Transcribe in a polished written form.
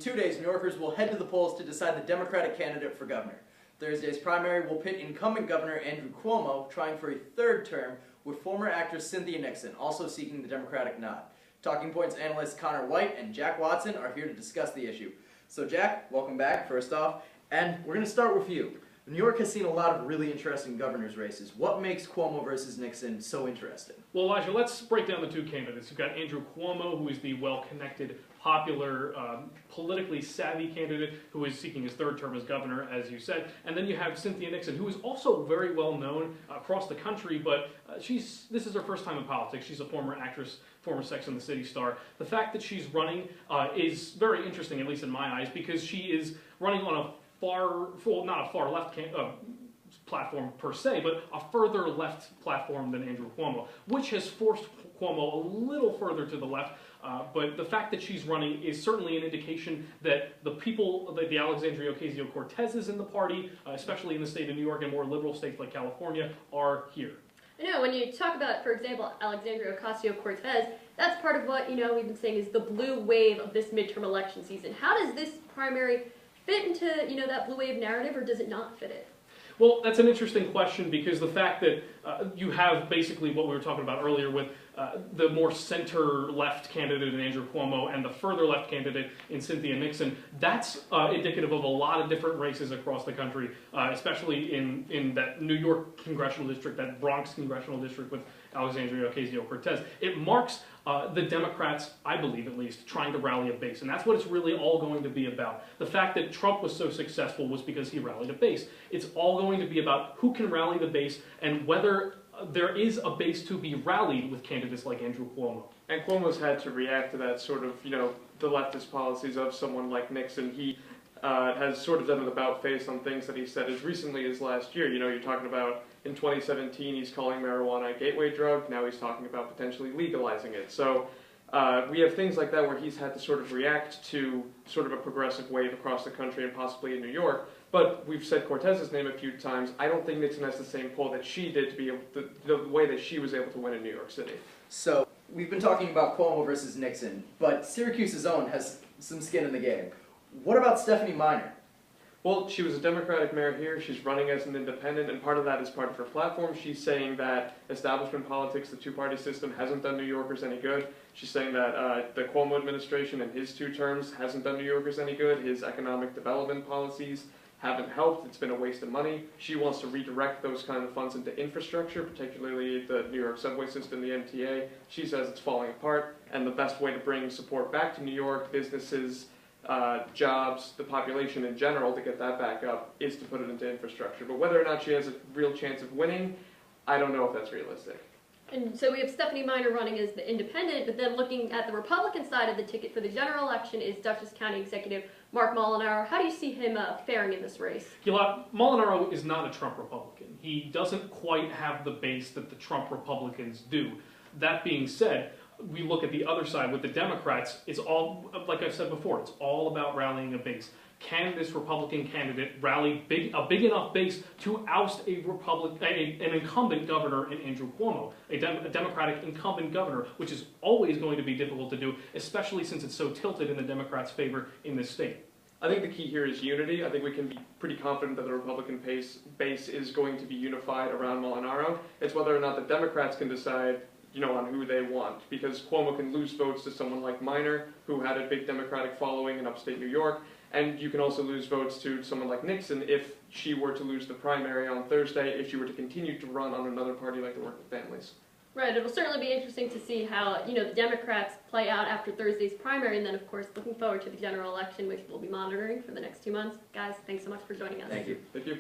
2 days, New Yorkers will head to the polls to decide the Democratic candidate for governor. Thursday's primary will pit incumbent Governor Andrew Cuomo, trying for a third term, with former actress Cynthia Nixon also seeking the Democratic nod. Talking Points analysts Conor, Wight, and Jack Watson are here to discuss the issue. So Jack, welcome back, first off, and we're going to start with you. New York has seen a lot of really interesting governor's races. What makes Cuomo versus Nixon so interesting? Well, Elijah, let's break down the two candidates. You've got Andrew Cuomo, who is the well-connected, popular, politically savvy candidate who is seeking his third term as governor, as you said. And then you have Cynthia Nixon, who is also very well known across the country, but this is her first time in politics. She's a former actress, former Sex and the City star. The fact that she's running is very interesting, at least in my eyes, because she is running on a not a far left platform per se, but a further left platform than Andrew Cuomo, which has forced Cuomo a little further to the left. But the fact that she's running is certainly an indication that the people, the Alexandria Ocasio-Cortezes in the party, especially in the state of New York and more liberal states like California, are here. I know, when you talk about, for example, Alexandria Ocasio-Cortez, that's part of what, we've been saying is the blue wave of this midterm election season. How does this primary fit into, that blue wave narrative, or does it not fit it? Well, that's an interesting question, because the fact that you have basically what we were talking about earlier with the more center-left candidate in Andrew Cuomo and the further left candidate in Cynthia Nixon, that's indicative of a lot of different races across the country, especially in that New York congressional district, that Bronx congressional district with Alexandria Ocasio-Cortez. It marks the Democrats, I believe at least, trying to rally a base, and that's what it's really all going to be about. The fact that Trump was so successful was because he rallied a base. It's all going to be about who can rally the base and whether there is a base to be rallied with candidates like Andrew Cuomo. And Cuomo's had to react to that sort of, the leftist policies of someone like Nixon. He has sort of done an about-face on things that he said as recently as last year. You're talking about in 2017 he's calling marijuana a gateway drug. Now he's talking about potentially legalizing it. So we have things like that where he's had to sort of react to sort of a progressive wave across the country and possibly in New York. But we've said Cortez's name a few times. I don't think Nixon has the same pull that she did to be able to, the way that she was able to win in New York City. So we've been talking about Cuomo versus Nixon, but Syracuse's own has some skin in the game. What about Stephanie Miner? Well, she was a Democratic mayor here. She's running as an independent, and part of that is part of her platform. She's saying that establishment politics, the two-party system, hasn't done New Yorkers any good. She's saying that the Cuomo administration and his 2 terms hasn't done New Yorkers any good. His economic development policies haven't helped. It's been a waste of money. She wants to redirect those kind of funds into infrastructure, particularly the New York subway system, the MTA. She says it's falling apart, and the best way to bring support back to New York, businesses, jobs, the population in general, to get that back up, is to put it into infrastructure. But whether or not she has a real chance of winning, I don't know if that's realistic. And so we have Stephanie Miner running as the independent, but then looking at the Republican side of the ticket for the general election is Dutchess County Executive Mark Molinaro. How do you see him faring in this race? Gilat, Molinaro is not a Trump Republican. He doesn't quite have the base that the Trump Republicans do. That being said, we look at the other side with the Democrats. It's all, like I've said before, it's all about rallying a base. Can this Republican candidate rally a big enough base to oust an incumbent governor in Andrew Cuomo, a Democratic incumbent governor, which is always going to be difficult to do, especially since it's so tilted in the Democrats' favor in this state? I think the key here is unity. I think we can be pretty confident that the Republican base is going to be unified around Molinaro. It's whether or not the Democrats can decide on who they want, because Cuomo can lose votes to someone like Miner, who had a big Democratic following in upstate New York, and you can also lose votes to someone like Nixon if she were to lose the primary on Thursday, if she were to continue to run on another party like the Working Families. Right, it'll certainly be interesting to see how, the Democrats play out after Thursday's primary, and then, of course, looking forward to the general election, which we'll be monitoring for the next 2 months. Guys, thanks so much for joining us. Thank you. Thank you.